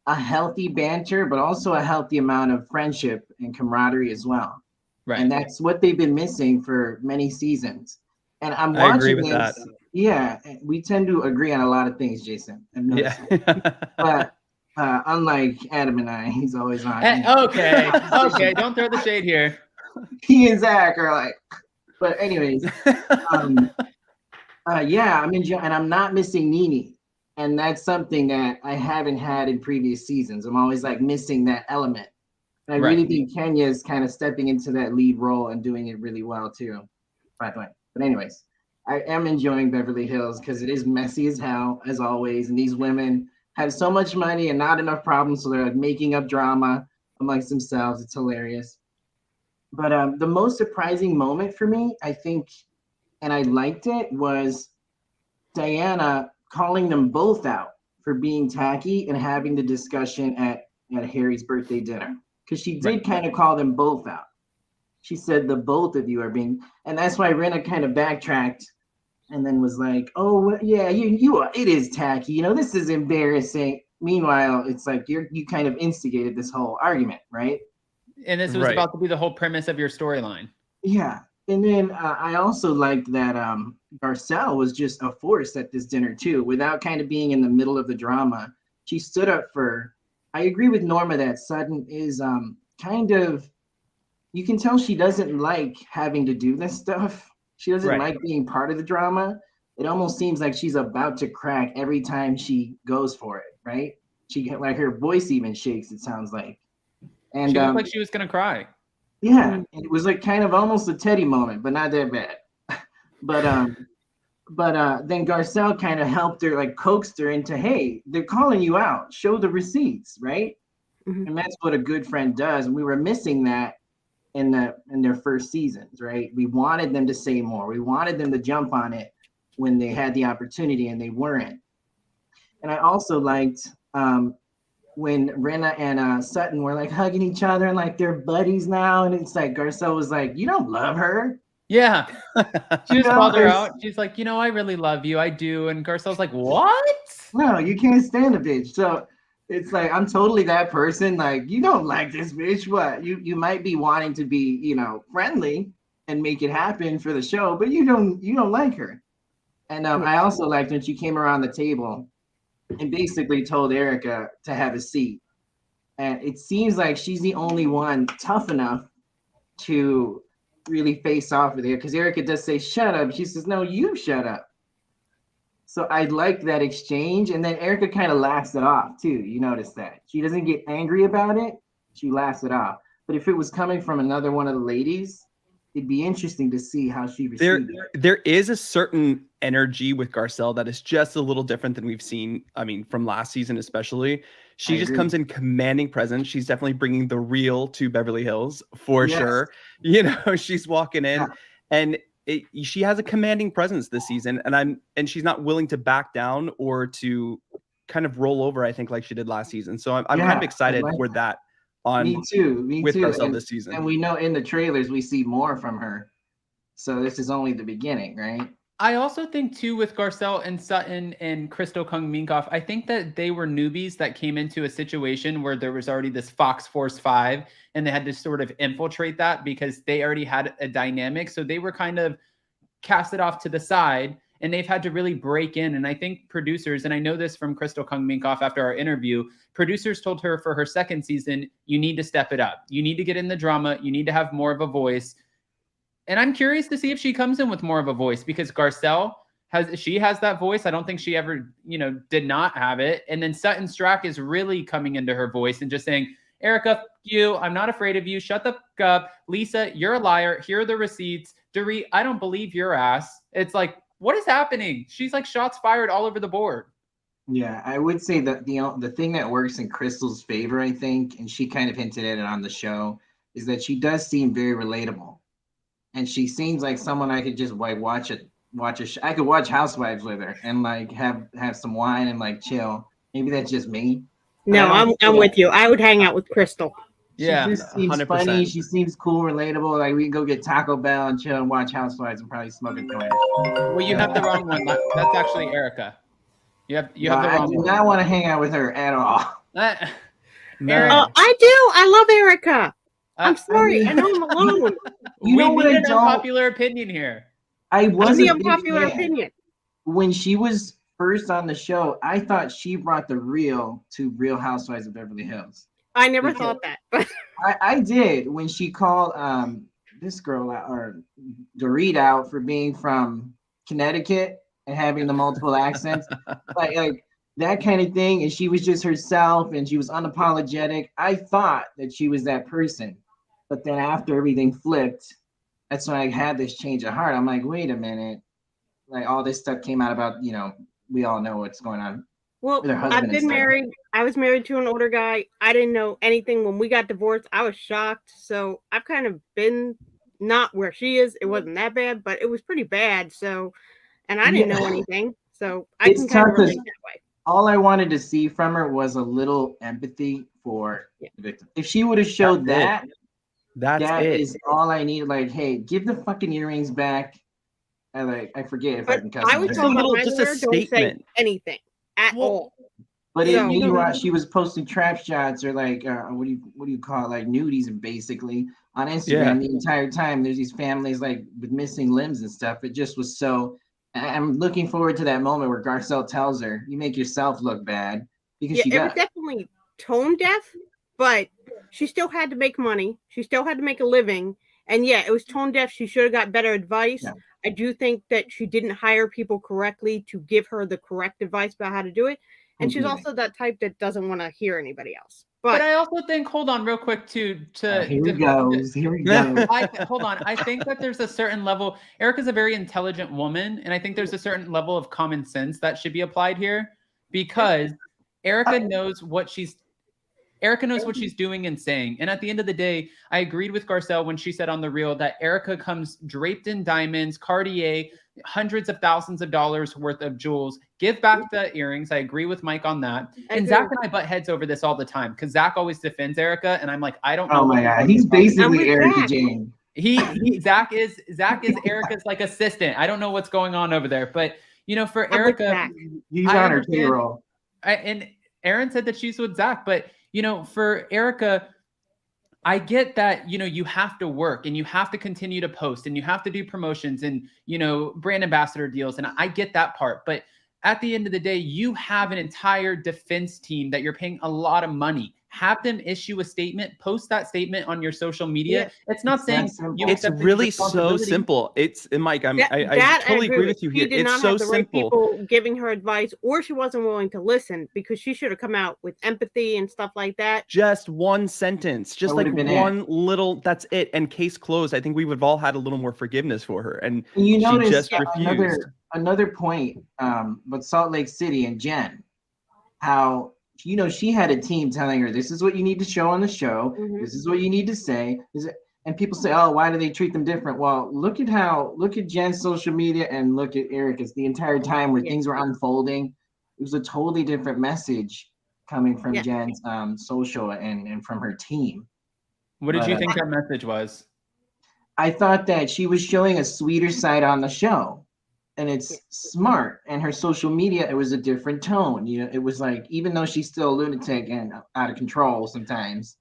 a healthy banter, but also a healthy amount of friendship and camaraderie as well. Right. And that's what they've been missing for many seasons. And I'm watching I agree with that. Yeah, we tend to agree on a lot of things, Jason. Yeah. But unlike Adam and I, he's always on. Okay. Don't throw the shade here. He and Zach are like, but anyways, yeah, I'm enjoying, and I'm not missing Nene, and that's something that I haven't had in previous seasons. I'm always like missing that element. And I really think Kenya is kind of stepping into that lead role and doing it really well too. By the way, but anyways, I am enjoying Beverly Hills because it is messy as hell as always, and these women have so much money and not enough problems, so they're like making up drama amongst themselves. It's hilarious. But the most surprising moment for me, I think, and I liked it, was Diana calling them both out for being tacky and having the discussion at Harry's birthday dinner. Because she did kind of call them both out. She said the both of you are being, and that's why Rinna kind of backtracked and then was like, oh, yeah, you are, it is tacky. This is embarrassing. meanwhile, it's like you kind of instigated this whole argument, right? And this was about to be the whole premise of your storyline. Yeah. And then I also liked that Garcelle was just a force at this dinner too, without kind of being in the middle of the drama. She stood up for, I agree with Norma that Sutton is kind of, you can tell she doesn't like having to do this stuff. She doesn't like being part of the drama. It almost seems like she's about to crack every time she goes for it, right? She like her voice even shakes, it sounds like. And she looked like she was gonna cry. Yeah, it was like kind of almost a Teddy moment, but not that bad. but then Garcelle kind of helped her, like coaxed her into, hey, they're calling you out. Show the receipts, right? Mm-hmm. And that's what a good friend does. And we were missing that in their first seasons, right? We wanted them to say more. We wanted them to jump on it when they had the opportunity, and they weren't. And I also liked when Rinna and Sutton were like hugging each other and like they're buddies now. And it's like Garcelle was like, you don't love her. Yeah. She just called her out. She's like, I really love you. I do. And Garcelle's like, what? No, you can't stand a bitch. So it's like, I'm totally that person. Like, you don't like this bitch. What? You might be wanting to be, friendly and make it happen for the show, but you don't like her. And I also liked when she came around the table and basically told Erika to have a seat. And it seems like she's the only one tough enough to really face off with her, because Erika does say, shut up. She says, no, you shut up. So I liked that exchange. And then Erika kind of laughs it off too. You notice that. She doesn't get angry about it. She laughs it off. But if it was coming from another one of the ladies, it'd be interesting to see how she received it. There is a certain energy with Garcelle that is just a little different than we've seen. I mean, from last season, especially. She just comes in commanding presence. She's definitely bringing the real to Beverly Hills for sure. She's walking in and she has a commanding presence this season. And she's not willing to back down or to kind of roll over, I think, like she did last season. So I'm kind of excited for that. Me too. With Garcelle this season. And we know in the trailers we see more from her. So this is only the beginning, right? I also think too with Garcelle and Sutton and Crystal Kung Minkoff, I think that they were newbies that came into a situation where there was already this Fox Force 5 and they had to sort of infiltrate that because they already had a dynamic. So they were kind of casted off to the side and they've had to really break in. And I think producers, and I know this from Crystal Kung Minkoff after our interview, producers told her for her second season, you need to step it up. You need to get in the drama. You need to have more of a voice. And I'm curious to see if she comes in with more of a voice because Garcelle has that voice. I don't think she ever, did not have it. And then Sutton Stracke is really coming into her voice and just saying, Erika, you, I'm not afraid of you. Shut the fuck up. Lisa, you're a liar. Here are the receipts. Dorit, I don't believe your ass. It's like, what is happening? She's like shots fired all over the board. Yeah, I would say that the thing that works in Crystal's favor, I think, and she kind of hinted at it on the show, is that she does seem very relatable. And she seems like someone I could just like watch I could watch Housewives with her and like have some wine and like chill. Maybe that's just me. No, I'm with you. I would hang out with Crystal. Yeah, she just seems 100%. Funny. She seems cool, relatable. Like we can go get Taco Bell and chill and watch Housewives and probably smoke a joint. Well, you have the wrong one. That's actually Erika. You have the wrong one. I do not want to hang out with her at all. No. I do. I love Erika. I'm sorry. I know I'm alone. You know what? An unpopular opinion here. I wasn't the unpopular opinion. When she was first on the show, I thought she brought the real to Real Housewives of Beverly Hills. I never thought that, but I did when she called this girl out, or Dorit out for being from Connecticut and having the multiple accents, like that kind of thing. And she was just herself and she was unapologetic. I thought that she was that person. But then after everything flipped, that's when I had this change of heart. I'm like, wait a minute. Like all this stuff came out about, we all know what's going on. Well, I've been married. I was married to an older guy. I didn't know anything. When we got divorced, I was shocked. So I've kind of been not where she is. It wasn't that bad, but it was pretty bad. So, and I didn't know anything. So I can kind of relate that way. All I wanted to see from her was a little empathy for the victim. If she would have showed that is all I needed. Like, hey, give the fucking earrings back. I forget if I can cuss. I was told just a statement. Don't say anything at all. But meanwhile, she was posting trap shots or like what do you call it, like nudies basically on Instagram the entire time. There's these families like with missing limbs and stuff. It just was so. I'm looking forward to that moment where Garcelle tells her, "You make yourself look bad," because she it does. was definitely tone deaf, but she still had to make money. She still had to make a living, and yeah, it was tone deaf. She should have got better advice. Yeah. I do think that she didn't hire people correctly to give her the correct advice about how to do it. And she's also that type that doesn't want to hear anybody else. But I also think, hold on real quick, here we go. Hold on. I think that there's a certain level. Erika's a very intelligent woman, and I think there's a certain level of common sense that should be applied here, because Erika knows what she's doing and saying. And at the end of the day, I agreed with Garcelle when she said on the reel that Erika comes draped in diamonds, Cartier, hundreds of thousands of dollars worth of jewels. Give back the earrings. I agree with Mike on that. And Zach and I butt heads over this all the time because Zach always defends Erika, and I'm like, I don't know. Oh my God, he's basically Erika Jayne. Zach is Erika's like assistant. I don't know what's going on over there, but for Erika, he's on her payroll. And Aaron said that she's with Zach, but for Erika, I get that, you have to work and you have to continue to post and you have to do promotions and, brand ambassador deals. And I get that part. But at the end of the day, you have an entire defense team that you're paying a lot of money. Have them issue a statement, post that statement on your social media. Yeah. It's not saying it's really so simple. It's Mike. I totally agree with you here. It's so simple. Right people giving her advice, or she wasn't willing to listen because she should have come out with empathy and stuff like that. Just one sentence, just like one little. That's it. And case closed. I think we would have all had a little more forgiveness for her. And she just refused. Another point, but Salt Lake City and Jen, how. She had a team telling her, this is what you need to show on the show. Mm-hmm. This is what you need to say. And people say, oh, why do they treat them different? Well, look at Jen's social media and look at Erika's the entire time where things were unfolding. It was a totally different message coming from Jen's social and from her team. What did you think that message was? I thought that she was showing a sweeter side on the show. And it's smart. And her social media, it was a different tone. It was like, even though she's still a lunatic and out of control sometimes.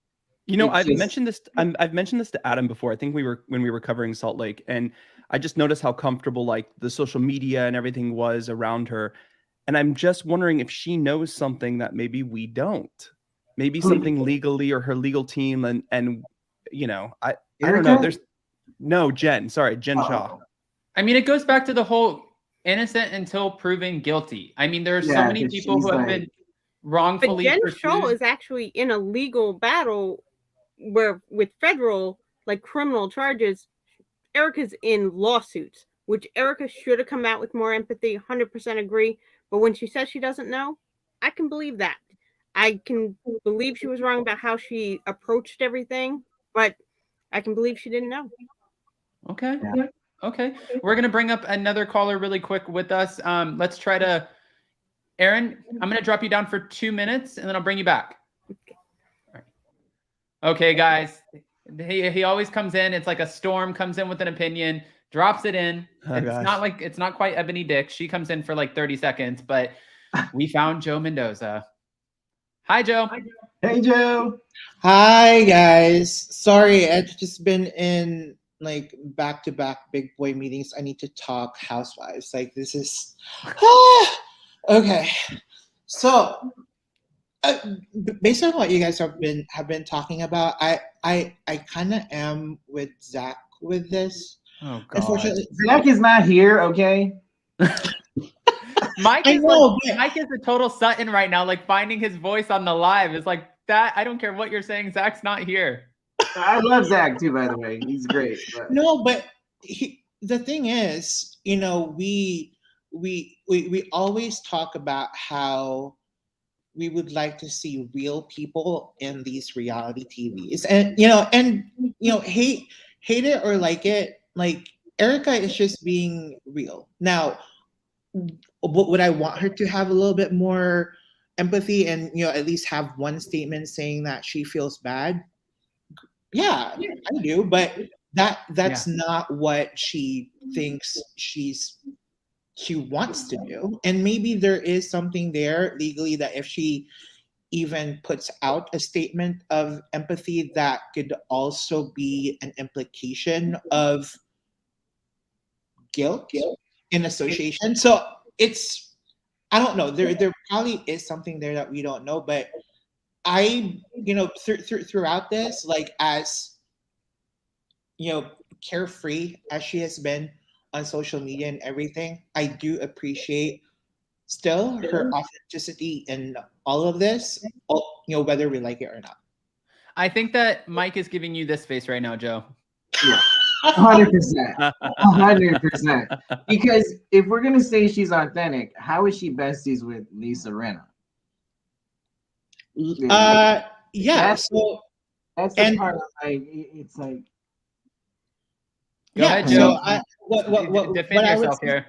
I've mentioned this to Adam before. I think when we were covering Salt Lake, and I just noticed how comfortable like the social media and everything was around her. And I'm just wondering if she knows something that maybe we don't. Maybe something legally, or her legal team, and I don't know. Jen Shaw. I mean, it goes back to the whole innocent until proven guilty. I mean, there are so many people who have been wrongfully. But Jen Shaw is actually in a legal battle where with federal, like criminal charges, Erika's in lawsuits, which Erika should have come out with more empathy. 100% agree. But when she says she doesn't know, I can believe that. I can believe she was wrong about how she approached everything, but I can believe she didn't know. Okay. Yeah. Okay, we're going to bring up another caller really quick with us. Let's try to, Aaron, I'm going to drop you down for 2 minutes and then I'll bring you back. Okay, all right. Okay, guys, he always comes in. It's like a storm, comes in with an opinion, drops it in. It's not quite Ebony Dick. She comes in for like 30 seconds, but we found Joe Mendoza. Hi, Joe. Hey, Joe. Hi, guys. Sorry, I've just been in like back-to-back big boy meetings. I need to talk housewives. Like this is okay. So based on what you guys have been talking about, I kind of am with Zach with this. Oh God. Unfortunately, Zach is not here. Okay. Mike is a total Sutton right now. Like finding his voice on the live is like that. I don't care what you're saying. Zach's not here. I love Zach too, by the way. He's great. But. No, but the thing is, we always talk about how we would like to see real people in these reality TVs, and hate it or like it. Like Erika is just being real. Now, would I want her to have a little bit more empathy and at least have one statement saying that she feels bad? Yeah, I do, but that's not what she thinks she's she wants to do. And maybe there is something there legally that if she even puts out a statement of empathy, that could also be an implication of guilt in association. So it's, I don't know. There probably is something there that we don't know, but I, throughout this, like, as carefree as she has been on social media and everything, I do appreciate still her authenticity in all of this, whether we like it or not. I think that Mike is giving you this face right now, Joe. Yeah. 100%. 100%. Because if we're gonna say she's authentic, how is she besties with Lisa Rinna? That's the part. It's like. Go ahead, Joe. So defend yourself here.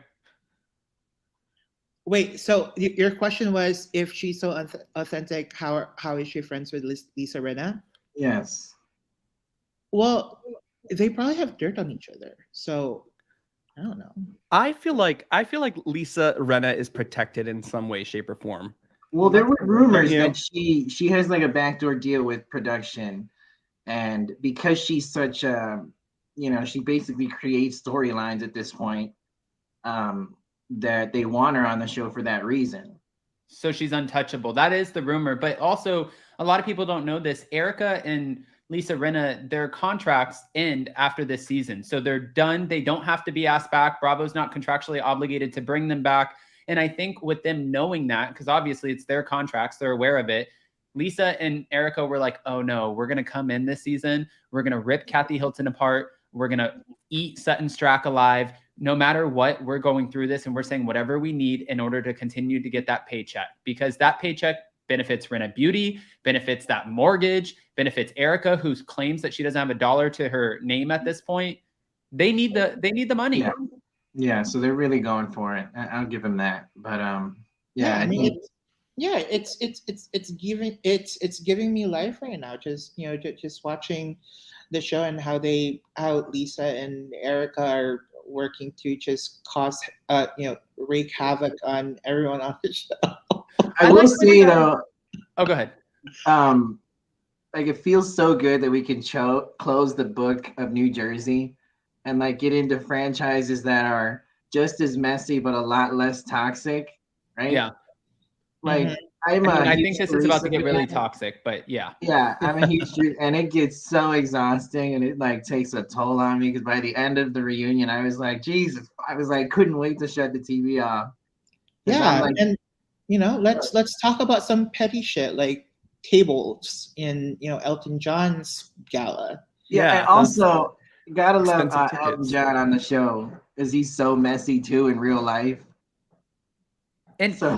Wait. So your question was, if she's so authentic, how is she friends with Lisa Rinna? Yes. Well, they probably have dirt on each other, so I don't know. I feel like Lisa Rinna is protected in some way, shape, or form. Well, there were rumors that she has like a backdoor deal with production, and because she's such a, she basically creates storylines at this point, that they want her on the show for that reason. So she's untouchable. That is the rumor, but also a lot of people don't know this. Erika and Lisa Rinna, their contracts end after this season. So they're done. They don't have to be asked back. Bravo's not contractually obligated to bring them back. And I think with them knowing that, because obviously it's their contracts, they're aware of it. Lisa and Erika were like, oh no, we're going to come in this season. We're going to rip Kathy Hilton apart. We're going to eat Sutton Stracke alive. No matter what, we're going through this and we're saying whatever we need in order to continue to get that paycheck, because that paycheck benefits Rinna Beauty, benefits that mortgage, benefits Erika, who claims that she doesn't have a dollar to her name at this point. They need the money. Yeah, so they're really going for it. I'll give them that. But it's giving me life right now. Just watching the show and how Lisa and Erika are working to just wreak havoc on everyone on the show. I will say though. Oh, go ahead. Like, it feels so good that we can close the book of New Jersey and like get into franchises that are just as messy but a lot less toxic, right? Yeah. Like I think this is about to get really toxic, but yeah. Yeah, I'm a huge and it gets so exhausting and it like takes a toll on me, because by the end of the reunion, I was like, Jesus, couldn't wait to shut the TV off. Yeah, and let's talk about some petty shit like tables in Elton John's gala. Yeah, and also gotta love Elton John on the show, because he's so messy too in real life. And so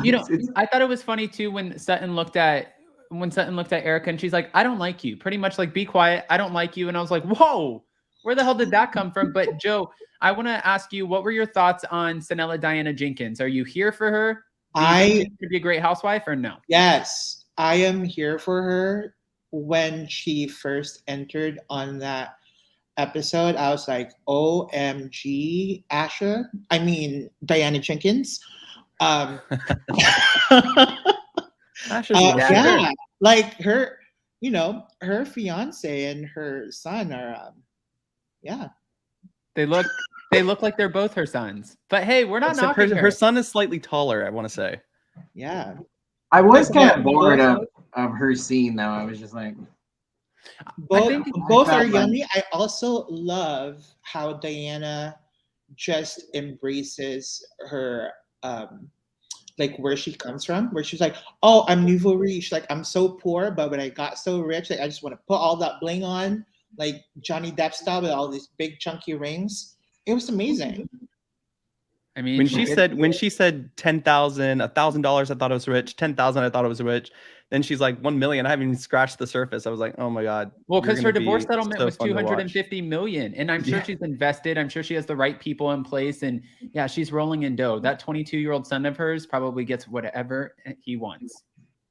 I thought it was funny too when Sutton looked at Erika and she's like, I don't like you. Pretty much like, be quiet. I don't like you. And I was like, whoa, where the hell did that come from? But Joe, I want to ask you, what were your thoughts on Sanella Diana Jenkins? Are you here for her? Do you think she could be a great housewife or no? Yes, I am here for her. When she first entered on that episode, I was like, OMG, Diana Jenkins. Yeah, like her, her fiance and her son are, They look like they're both her sons. But hey, we're not knocking her son is slightly taller, I want to say. Yeah. I was kind of bored of her scene though. I was just like, both are yummy. I also love how Diana just embraces her like where she comes from, where she's like, oh, I'm nouveau riche, like I'm so poor, but when I got so rich, like I just want to put all that bling on, like Johnny Depp style with all these big chunky rings. It was amazing. I mean, when she said $10,000, $1,000, I thought it was rich. 10,000, I thought it was rich. Then she's like 1 million. I haven't even scratched the surface. I was like, oh my God. Well, because her divorce settlement was $250 million, and I'm sure she's invested. I'm sure she has the right people in place, and yeah, she's rolling in dough. That 22-year-old son of hers probably gets whatever he wants.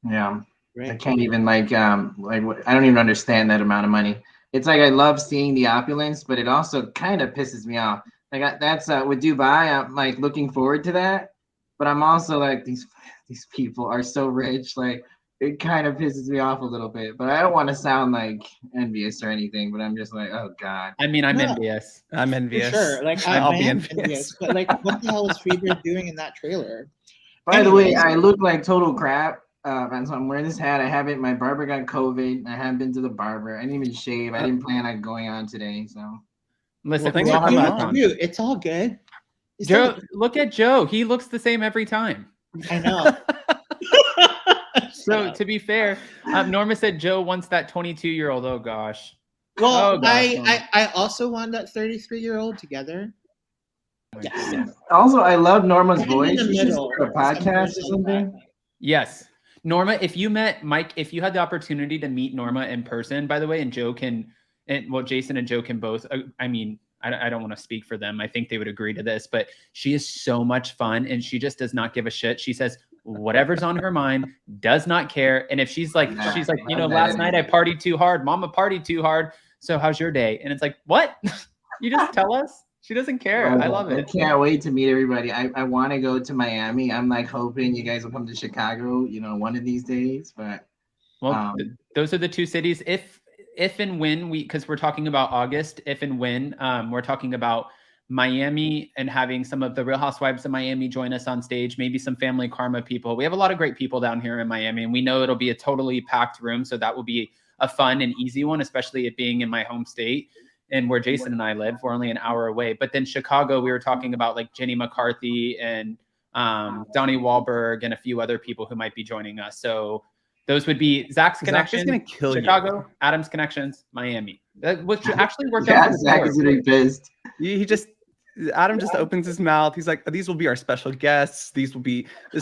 Yeah, right. I can't even I don't even understand that amount of money. It's like I love seeing the opulence, but it also kind of pisses me off. That's with Dubai. I'm like looking forward to that, but I'm also like these people are so rich. Like it kind of pisses me off a little bit. But I don't want to sound like envious or anything. But I'm just like, oh god. I mean, I'm No. envious. I'm For envious. sure. Like I'll I be am envious. envious, but like, what the hell is Phaedra doing in that trailer? By the way, Anyways. I look like total crap. And so I'm wearing this hat. I haven't. My barber got COVID. I haven't been to the barber. I didn't even shave. I didn't plan on going on today. So Listen, Well, thanks we for all have coming masks on. on. Dude, it's all good. It's Joe, all- look at Joe. He looks the same every time. I know. So to be fair, Norma said Joe wants that 22-year-old. Oh gosh. Well, Oh, gosh, I also want that 33-year-old together. Yes. also, I love Norma's I'm in voice. the She should middle. start a podcast or something. Yes. Norma, if you met Mike, if you had the opportunity to meet Norma in person, by the way, and Joe can, and well, Jason and Joe can both, I mean, I don't want to speak for them. I think they would agree to this, but she is so much fun and she just does not give a shit. She says whatever's on her mind, does not care. And if she's like, you know, last night I partied too hard. Mama partied too hard. So how's your day? And it's like, what? You just tell us? She doesn't care. I love I it. can't wait to meet everybody. I want to go to Miami. I'm like hoping you guys will come to Chicago, you know, one of these days. But Well, those are the two cities. If and when because we're talking about August, if and when we're talking about Miami and having some of the Real Housewives of Miami join us on stage, maybe some Family Karma people. We have a lot of great people down here in Miami, and we know it'll be a totally packed room. So that will be a fun and easy one, especially it being in my home state and where Jason and I live. We're only an hour away. But then Chicago, we were talking about like Jenny McCarthy and Donnie Wahlberg and a few other people who might be joining us. So those would be Zach's connections, gonna kill Chicago, you. Adam's connections, Miami. Which actually worked yeah, out. Zach is gonna be pissed. Adam just opens his mouth. He's like, these will be our special guests. This is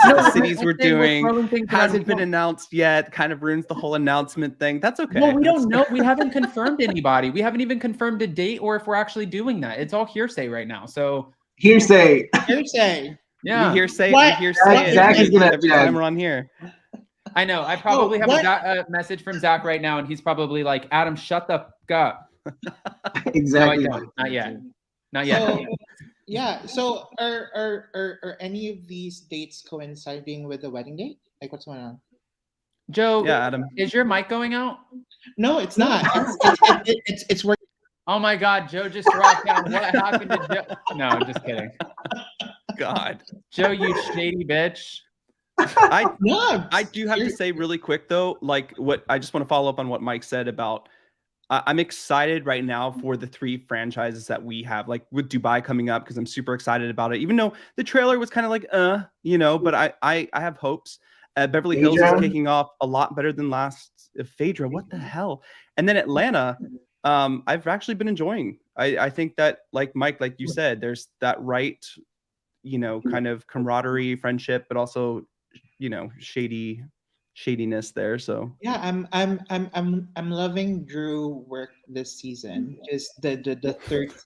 the cities we're doing. Hasn't been announced yet. Kind of ruins the whole announcement thing. That's okay. Well, we don't know. We haven't confirmed anybody. We haven't even confirmed a date or if we're actually doing that. It's all hearsay right now. So Hearsay. Hearsay. yeah, We hearsay What? it Zach is gonna every time we're on here. I know. I probably have what? a message from Zach right now, and he's probably like, "Adam, shut the fuck up." Exactly. No, I don't. Not yet. Not yet. So, yeah. So are any of these dates coinciding with the wedding date? Like what's going on? Joe, Yeah, Adam. is your mic going out? No, it's not. It's working. Oh my God, Joe just dropped down. What happened to Joe? No, I'm just kidding. God. Joe, you shady bitch. I do have to say really quick though, like what I just want to follow up on what Mike said about I'm excited right now for the 3 franchises that we have, like with Dubai coming up, because I'm super excited about it. Even though the trailer was kind of like, you know, but I have hopes. Beverly Hills is kicking off a lot better than last. Phaedra, what the hell? And then Atlanta, I've actually been enjoying. I think that, like Mike, like you said, there's that right, you know, kind of camaraderie, friendship, but also, you know, shadiness there. So Yeah, I'm loving Drew work this season. Just the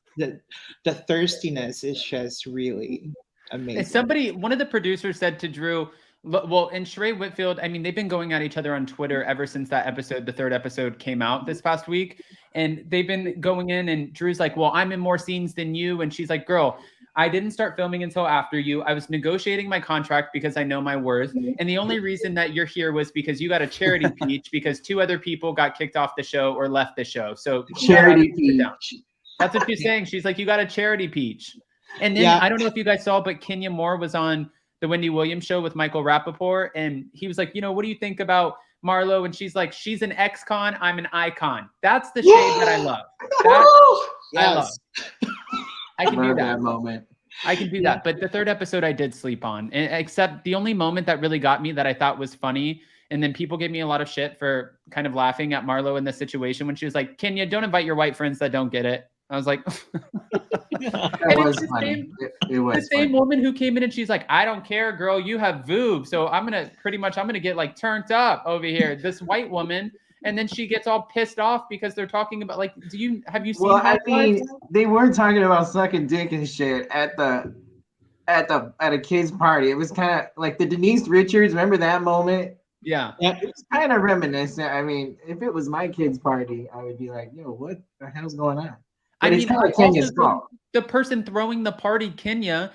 thirstiness is just really amazing. One of the producers said to Drew, well, and Sheree Whitfield, I mean, they've been going at each other on Twitter ever since that episode, the 3rd episode came out this past week. And they've been going in and Drew's like, well, I'm in more scenes than you. And she's like, girl, I didn't start filming until after you. I was negotiating my contract because I know my worth. And the only reason that you're here was because you got a charity peach because 2 other people got kicked off the show or left the show. So charity peach. That's what she's saying. She's like, you got a charity peach. And then I don't know if you guys saw, but Kenya Moore was on the Wendy Williams show with Michael Rappaport. And he was like, you know, what do you think about Marlo? And she's like, she's an ex-con. I'm an icon. That's the shade that I love. I love. I can do that moment. I can do that. But the 3rd episode I did sleep on, except the only moment that really got me that I thought was funny. And then people gave me a lot of shit for kind of laughing at Marlo in this situation when she was like, Kenya, don't invite your white friends that don't get it. I was like, It was funny. It was the same woman who came in and she's like, I don't care, girl, you have Voob. So I'm going to get like turned up over here. This white woman. And then she gets all pissed off because they're talking about like, have you seen? Well, I mean, they were talking about sucking dick and shit at a kid's party. It was kind of like the Denise Richards. Remember that moment? Yeah. It was kind of reminiscent. I mean, if it was my kid's party, I would be like, yo, what the hell's going on? But it's kind of Kenya's fault. The person throwing the party, Kenya,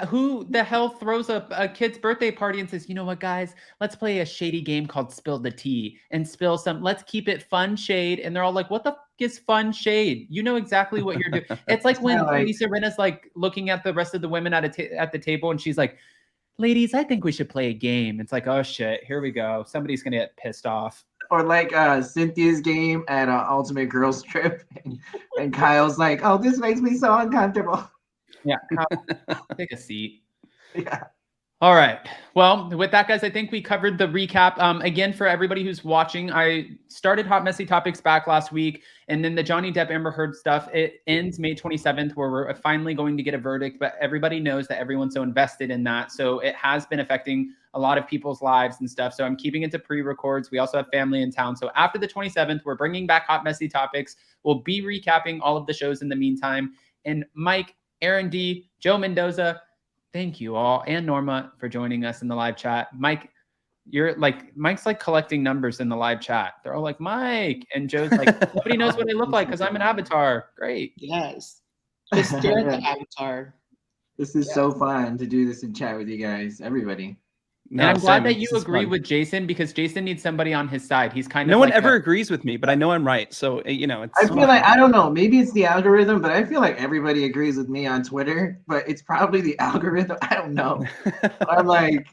who the hell throws a kid's birthday party and says, you know what, guys, let's play a shady game called Spill the Tea and spill some, let's keep it fun shade. And they're all like, what the f is fun shade? You know exactly what you're doing. It's like when Lisa Rinna's like looking at the rest of the women at the table and she's like, ladies, I think we should play a game. It's like, oh shit, here we go. Somebody's going to get pissed off. Or like Cynthia's game at Ultimate Girls Trip. And Kyle's like, oh, this makes me so uncomfortable. Yeah, take a seat. Yeah. All right. Well, with that, guys, I think we covered the recap. Again, for everybody who's watching, I started Hot Messy Topics back last week, and then the Johnny Depp Amber Heard stuff, it ends May 27th, where we're finally going to get a verdict, but everybody knows that everyone's so invested in that. So it has been affecting a lot of people's lives and stuff. So I'm keeping it to pre-records. We also have family in town. So after the 27th, we're bringing back Hot Messy Topics. We'll be recapping all of the shows in the meantime. And Mike, Aaron D, Joe Mendoza, thank you all, and Norma for joining us in the live chat. Mike, Mike's like collecting numbers in the live chat. They're all like, Mike, and Joe's like, nobody knows what I look like because I'm an avatar. Great. Yes. Just stare at the avatar. This is so fun to do this and chat with you guys, everybody. No, and I'm glad that you agree with Jason, because Jason needs somebody on his side. He's kind of no one ever agrees with me, but I know I'm right. So, you know, I feel like, I don't know, maybe it's the algorithm, but I feel like everybody agrees with me on Twitter, but it's probably the algorithm. I don't know. I'm like,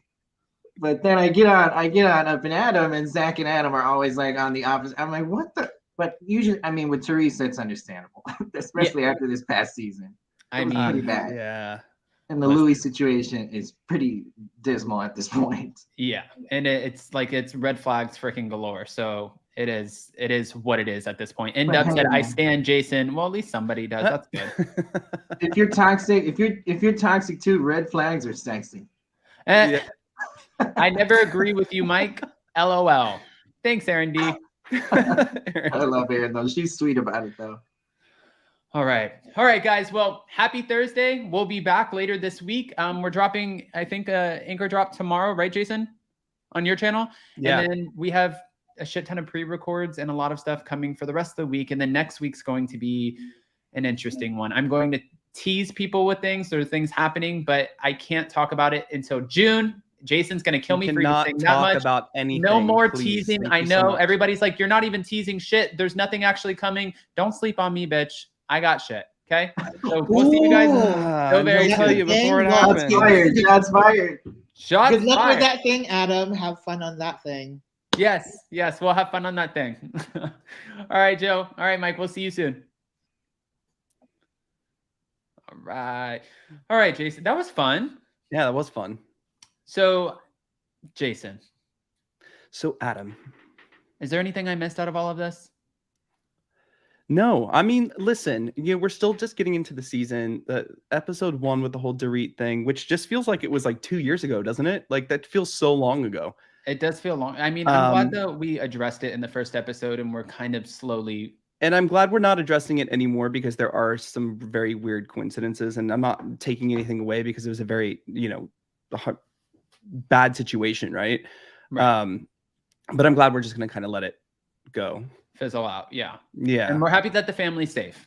but then I get on Up and Adam, and Zach and Adam are always like on the opposite. I'm like, what the? But usually, I mean, with Teresa, it's understandable, especially after this past season. I mean, pretty bad. Yeah. And the Louis situation is pretty dismal at this point. Yeah, and it's like it's red flags freaking galore. So it is what it is at this point. And Dub said, "I stand Jason." Well, at least somebody does. That's good. If you're toxic, if you're toxic too, red flags are sexy. Yeah. I never agree with you, Mike. LOL. Thanks, Aaron D. I love Aaron though. She's sweet about it though. All right, guys. Well, happy Thursday. We'll be back later this week. We're dropping, I think, Anchor drop tomorrow, right, Jason, on your channel? Yeah. And then we have a shit ton of pre-records and a lot of stuff coming for the rest of the week. And then next week's going to be an interesting one. I'm going to tease people with things. There's things happening, but I can't talk about it until June. Jason's going to kill me for even saying that much. About anything, no more please. teasing. I know everybody's like, you're not even teasing shit. There's nothing actually coming. Don't sleep on me, bitch. I got shit. Okay. So we'll see you guys so very soon. Tell you before it happens. Shots fired. Good luck with that thing, Adam. Have fun on that thing. Yes. We'll have fun on that thing. All right, Joe. All right, Mike. We'll see you soon. All right, Jason. That was fun. Yeah, that was fun. So, Jason. So, Adam. Is there anything I missed out of all of this? No, I mean, listen, we're still just getting into the season. Episode 1 with the whole Dorit thing, which just feels like it was like 2 years ago, doesn't it? Like that feels so long ago. It does feel long. I mean, I'm glad that we addressed it in the first episode, and we're kind of slowly. And I'm glad we're not addressing it anymore, because there are some very weird coincidences, and I'm not taking anything away because it was a very, bad situation, right? But I'm glad we're just going to kind of let it go. Fizzle out. Yeah. And we're happy that the family's safe.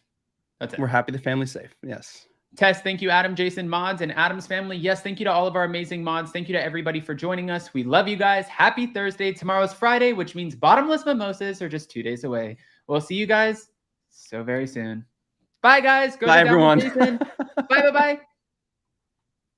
That's it. We're happy the family's safe. Yes. Tess, thank you, Adam, Jason, mods, and Adam's family. Yes, thank you to all of our amazing mods. Thank you to everybody for joining us. We love you guys. Happy Thursday. Tomorrow's Friday, which means bottomless mimosas are just 2 days away. We'll see you guys so very soon. Bye, guys. Bye, everyone. Bye.